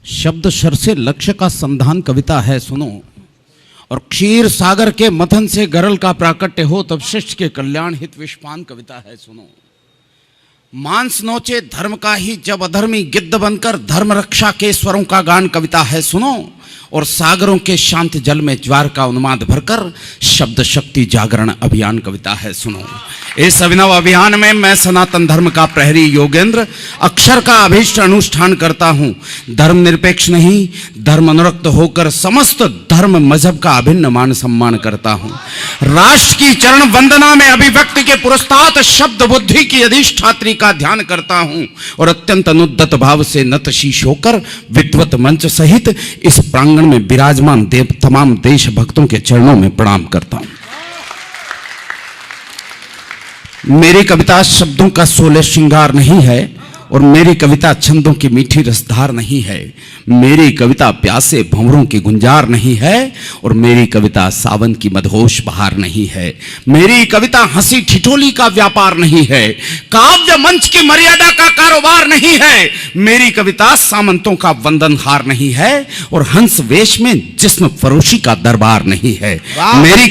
शब्द शर से लक्ष्य का संधान कविता है सुनो। और क्षीर सागर के मथन से गरल का प्राकट्य हो तब शिष्ट के कल्याण हित विषपान कविता है सुनो। मांस नोचे धर्म का ही जब अधर्मी गिद्ध बनकर धर्म रक्षा के स्वरों का गान कविता है सुनो। और सागरों के शांत जल में ज्वार का उन्माद भरकर शब्द शक्ति जागरण अभियान कविता है सुनो। इस अभिनव अभियान में मैं सनातन धर्म का प्रहरी योगेंद्र अक्षर का अभीष्ट अनुष्ठान करता हूं। धर्म निरपेक्ष नहीं, धर्म अनुरक्त होकर समस्त धर्म मजहब का अभिन्न मान सम्मान करता हूं। राष्ट्र की चरण वंदना में अभिव्यक्ति के पुरस्तात शब्द बुद्धि की अधिष्ठात्री का ध्यान करता हूं। और अत्यंत अनुद्दत भाव से नतशीश होकर विद्वत मंच सहित इस प्रांगण में विराजमान देव तमाम देशभक्तों के चरणों में प्रणाम करता हूं। मेरी कविता शब्दों का सोलह श्रृंगार नहीं है और मेरी कविता छंदों की मीठी रसधार नहीं है। मेरी कविता प्यासे भंवरों की गुंजार नहीं है और मेरी कविता सावन की मदहोश बहार नहीं है। मेरी कविता हंसी ठिठोली का व्यापार नहीं है, काव्य मंच की मर्यादा का कारोबार नहीं है। मेरी कविता सामंतों का वंदनहार नहीं है और हंस वेश में जिस्म फरोशी का दरबार नहीं है। मेरी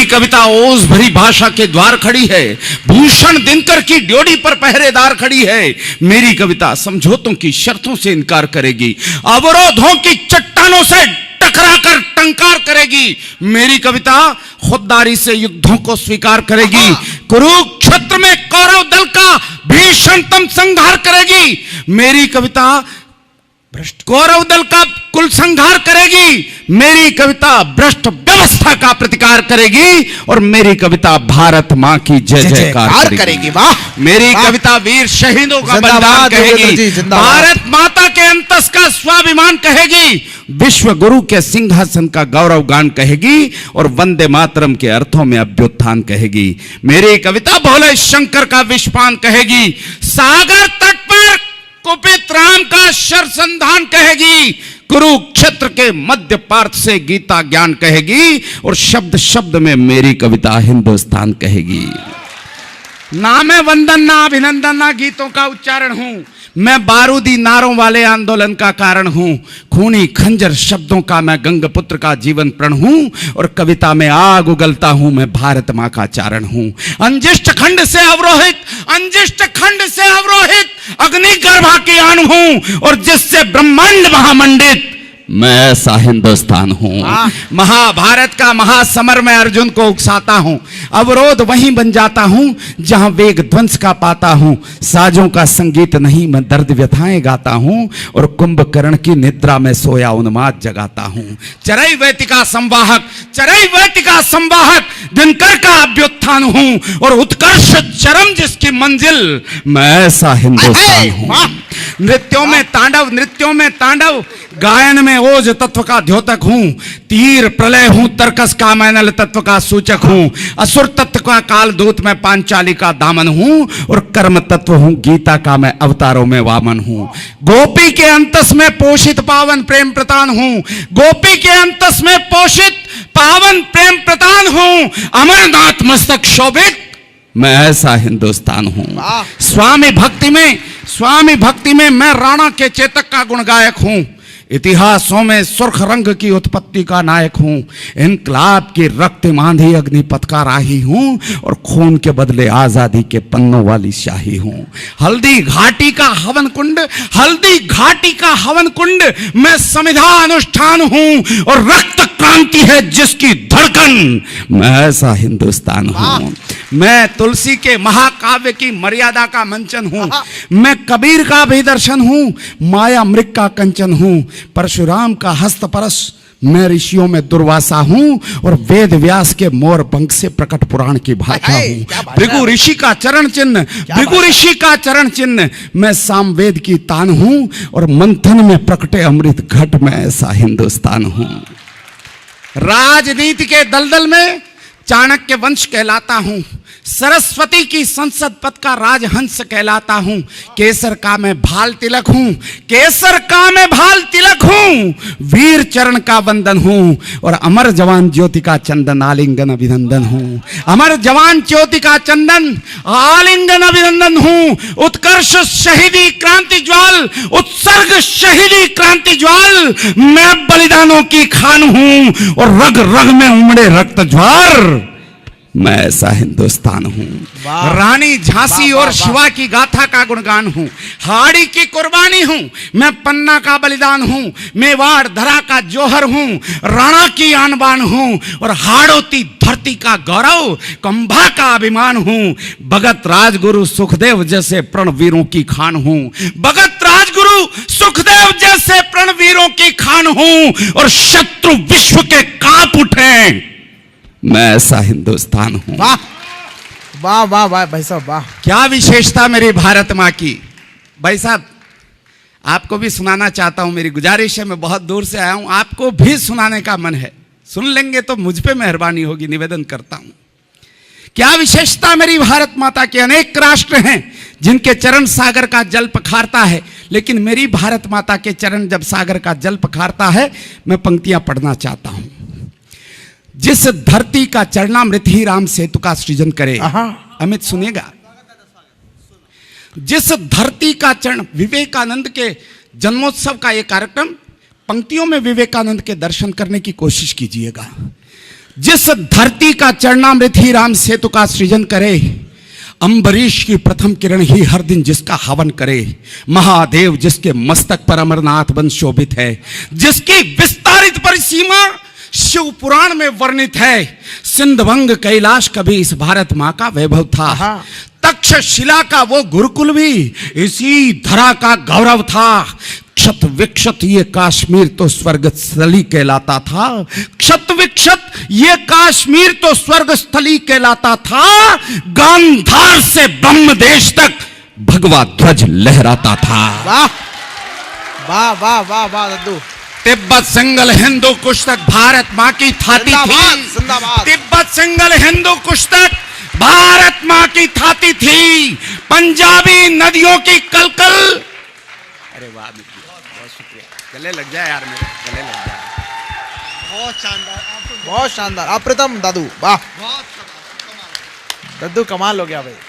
कविता ओज भरी भाषा के द्वार खड़ी है, भूषण दिनकर की ड्योढ़ी पर पहरेदार खड़ी है। मेरी कविता समझौतों की शर्तों से इनकार करेगी, अवरोधों की चट्टानों से टकराकर टंकार करेगी। मेरी कविता खुददारी से युद्धों को स्वीकार करेगी, कुरुक्षेत्र में कौरव दल का भीषणतम संहार करेगी। मेरी कविता भ्रष्ट कौरव दल का कुल संहार करेगी। मेरी कविता भ्रष्ट व्यवस्था का प्रतिकार करेगी और मेरी कविता भारत मां की जय जयकार करेगी। वाह! मेरी कविता वीर शहीदों का बलिदान कहेगी, भारत माता के अंतस का स्वाभिमान कहेगी, विश्व गुरु के सिंहासन का गौरव गान कहेगी और वंदे मातरम के अर्थों में अभ्युत्थान कहेगी। मेरी कविता भोले शंकर का विषपान कहेगी, सागर तट पर कुपित राम का शरसंधान कहेगी, कुरुक्षेत्र के मध्य पार्थ से गीता ज्ञान कहेगी और शब्द शब्द में मेरी कविता हिंदुस्तान कहेगी। ना मैं वंदन ना अभिनंदन ना गीतों का उच्चारण हूं, मैं बारूदी नारों वाले आंदोलन का कारण हूं। खूनी खंजर शब्दों का मैं गंगपुत्र का जीवन प्रण हूं और कविता में आग उगलता हूं, मैं भारत मां का चारण हूं। अंजिष्ट खंड से अवरोहित अग्नि गर्भा की अणु हूं और जिससे ब्रह्मांड महामंडित मैं ऐसा हिंदुस्तान हूं। महाभारत का महासमर में अर्जुन को उकसाता हूं, अवरोध वहीं बन जाता हूं जहां वेग ध्वंस का पाता हूं। साजों का संगीत नहीं मैं दर्द व्यथाएं गाता हूं और कुंभकर्ण की निद्रा में सोया उन्माद जगाता हूं। चरई वैतिका संवाहक दिनकर का अभ्युत्थान हूं और उत्कर्ष चरम जिसकी मंजिल मैं ऐसा हिंदुस्तान हूं। नृत्यों में तांडव गायन में ओज तत्व का द्योतक हूं, तीर प्रलय हूं, तर्कस का मैं नल तत्व का सूचक हूं, असुर तत्व का काल दूत में पांचाली का दामन हूं और कर्म तत्व हूं, गीता का मैं अवतारों में वामन हूं। गोपी के अंतस में पोषित पावन प्रेम प्रतान हूं, गोपी के अंतस में पोषित पावन प्रेम प्रतान हूं, अमरनाथ मस्तक शोभित मैं ऐसा हिंदुस्तान हूं। स्वामी भक्ति में मैं राणा के चेतक का गुणगायक हूं, इतिहासों में सुर्ख रंग की उत्पत्ति का नायक हूं, इनकलाब की रक्त मांधी अग्निपथ का राही हूं और खून के बदले आजादी के पन्नों वाली शाही हूं। हल्दी घाटी का हवन कुंड मैं संविधान अनुष्ठान हूं और रक्त क्रांति है जिसकी धड़कन मैं ऐसा हिंदुस्तान हूं। मैं तुलसी के महाकाव्य की मर्यादा का मंचन हूं, मैं कबीर का भी दर्शन हूं, माया मृग का कंचन हूं, परशुराम का हस्त परस मैं ऋषियों में दुर्वासा हूं और वेद व्यास के मोर पंख से प्रकट पुराण की भाषा हूं। भृगु ऋषि का चरण चिन्ह मैं सामवेद की तान हूं और मंथन में प्रकटे अमृत घट में ऐसा हिंदुस्तान हूं। राजनीति के दलदल में चाणक्य वंश कहलाता हूं, सरस्वती की संसद पद का राजहंस कहलाता हूं, केसर का मैं भाल तिलक हूं, केसर का मैं भाल तिलक हूं, वीर चरण का वंदन हूं और अमर जवान ज्योति का चंदन आलिंगन अभिनंदन हूं, अमर जवान ज्योति का चंदन आलिंगन अभिनंदन हूं। उत्कर्ष शहीदी क्रांति ज्वाल, उत्सर्ग शहीदी क्रांति ज्वाल, मैं बलिदानों की खान हूं और रग रग में उमड़े रक्त ज्वार, मैं ऐसा हिंदुस्तान हूं। रानी झांसी और शिवा की गाथा का गुणगान हूं, हाड़ी की कुर्बानी हूं, मैं पन्ना का बलिदान हूं, मेवाड़ धरा का जौहर हूं, राणा की आन बान हूं और हाड़ोती धरती का गौरव, कंभा का अभिमान हूं। भगत राजगुरु सुखदेव जैसे प्रणवीरों की खान हूं, भगत राजगुरु सुखदेव जैसे प्रणवीरों की खान हूं और शत्रु विश्व के कांप उठे, मैं ऐसा हिंदुस्तान हूं। वाह वाह वाह वाह भाई साहब, वाह क्या विशेषता मेरी भारत मां की। भाई साहब, आपको भी सुनाना चाहता हूं, मेरी गुजारिश है, मैं बहुत दूर से आया हूं, आपको भी सुनाने का मन है, सुन लेंगे तो मुझ पे मेहरबानी होगी, निवेदन करता हूं। क्या विशेषता मेरी भारत माता के। अनेक राष्ट्र हैं जिनके चरण सागर का जल पखारता है, लेकिन मेरी भारत माता के चरण जब सागर का जल पखारता है, मैं पंक्तियां पढ़ना चाहता हूं। जिस धरती का चरणामृत ही राम सेतु का सृजन करे। अमित सुनिएगा, जिस धरती का चरण, विवेकानंद के जन्मोत्सव का यह कार्यक्रम, पंक्तियों में विवेकानंद के दर्शन करने की कोशिश कीजिएगा। जिस धरती का चरणामृत ही राम सेतु का सृजन करे, अंबरीश की प्रथम किरण ही हर दिन जिसका हवन करे, महादेव जिसके मस्तक पर अमरनाथ वन शोभित है, जिसकी विस्तारित परिसीमा शिव पुराण में वर्णित है, सिंधवंग कैलाश कभी इस भारत मां का वैभव था, तक्षशिला का वो गुरुकुल भी इसी धरा का गौरव था, क्षत विक्षत ये काश्मीर तो स्वर्ग स्थली कहलाता था, क्षत विक्षत ये काश्मीर तो स्वर्ग स्थली कहलाता था, गांधार से ब्रह्म देश तक भगवा ध्वज लहराता था। वाह वाह वाह वाह वाह दद्दू। तिब्बत सिंगल हिंदू कुश तक भारत मां की थाती थी, तिब्बत सिंगल हिंदू कुश तक भारत मां की थाती थी, पंजाबी नदियों की कलकल। अरे वाह, बहुत शुक्रिया, गले लग जाए यार, मेरे गले लग जाए। बहुत शानदार, बहुत शानदार, अप्रतिम दादू, वाह दद्दू, कमाल हो गया भाई।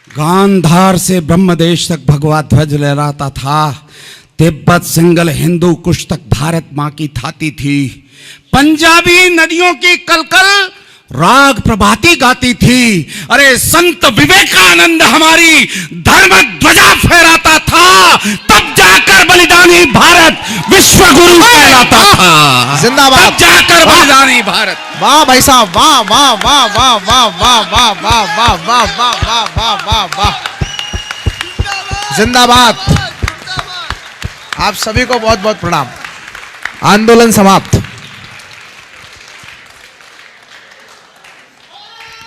गांधार से ब्रह्मदेश तक भगवा ध्वज लहराता था, तिब्बत सिंगल हिंदू कुश तक भारत मां की थाती थी, पंजाबी नदियों की कलकल राग प्रभाती गाती थी, अरे संत विवेकानंद हमारी धर्म ध्वजा फहराता था, तब जाकर बलिदानी भारत विश्व गुरु कहलाता था। जिंदाबाद, तब जाकर बलिदानी भारत। वाह भाई साहब, वाह वाह वाह वाह वाह वाह वाह वाह वाह वाह वाह वाह वाह वाह वाह, जिंदाबाद। आप सभी को बहुत बहुत प्रणाम। आंदोलन समाप्त।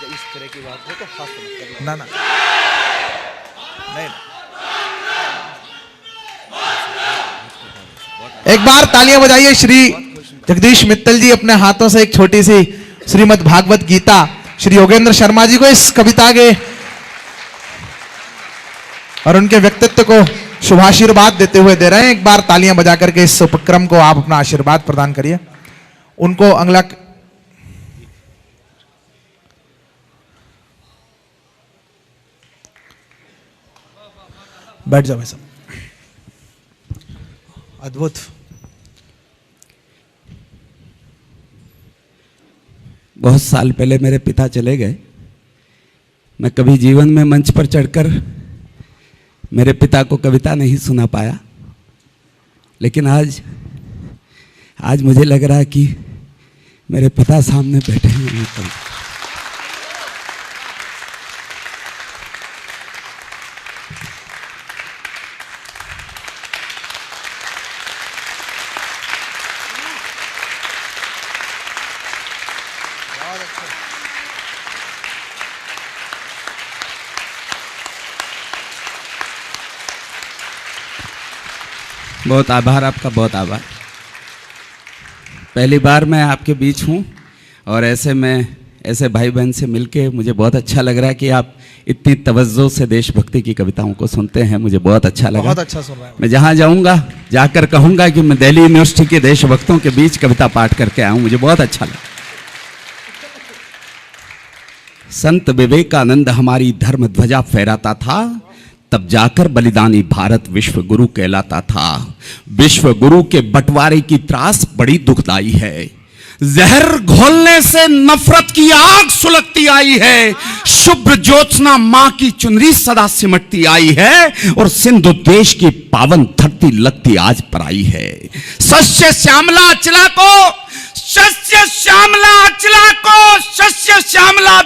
इस तरह की बात हो तो खास ना ना नहीं। एक बार तालियां बजाइए। श्री जगदीश मित्तल जी अपने हाथों से एक छोटी सी श्रीमद् भागवत गीता श्री योगेंद्र शर्मा जी को इस कविता के और उनके व्यक्तित्व को शुभाशीर्वाद देते हुए दे रहे हैं। एक बार तालियां बजा करके इस उपक्रम को आप अपना आशीर्वाद प्रदान करिए। उनको अगला बैठ जाओ भाई साहब। अद्भुत। बहुत साल पहले मेरे पिता चले गए। मैं कभी जीवन में मंच पर चढ़कर मेरे पिता को कविता नहीं सुना पाया, लेकिन आज मुझे लग रहा है कि मेरे पिता सामने बैठे हैं। बहुत आभार आपका, बहुत आभार। पहली बार मैं आपके बीच हूँ और ऐसे भाई बहन से मिलके मुझे बहुत अच्छा लग रहा है कि आप इतनी तवज्जो से देशभक्ति की कविताओं को सुनते हैं। मुझे बहुत अच्छा लगा। बहुत अच्छा सुन रहा है। मैं जहाँ जाऊँगा जाकर कहूँगा कि मैं दिल्ली यूनिवर्सिटी के देशभक्तों के बीच कविता पाठ करके आया हूँ। मुझे बहुत अच्छा लगा। संत विवेकानंद हमारी धर्म ध्वजा फहराता था, तब जाकर बलिदानी भारत विश्व गुरु कहलाता था। विश्व गुरु के बंटवारे की त्रास बड़ी दुखदाई है। जहर घोलने से नफरत की आग सुलगती आई है। शुभ्र ज्योत्सना मां की चुनरी सदा सिमटती आई है और सिंधु देश की पावन धरती लगती आज पर आई है। सस्य श्यामला अचला को, सस्य श्यामला अचला को, सस्य श्यामला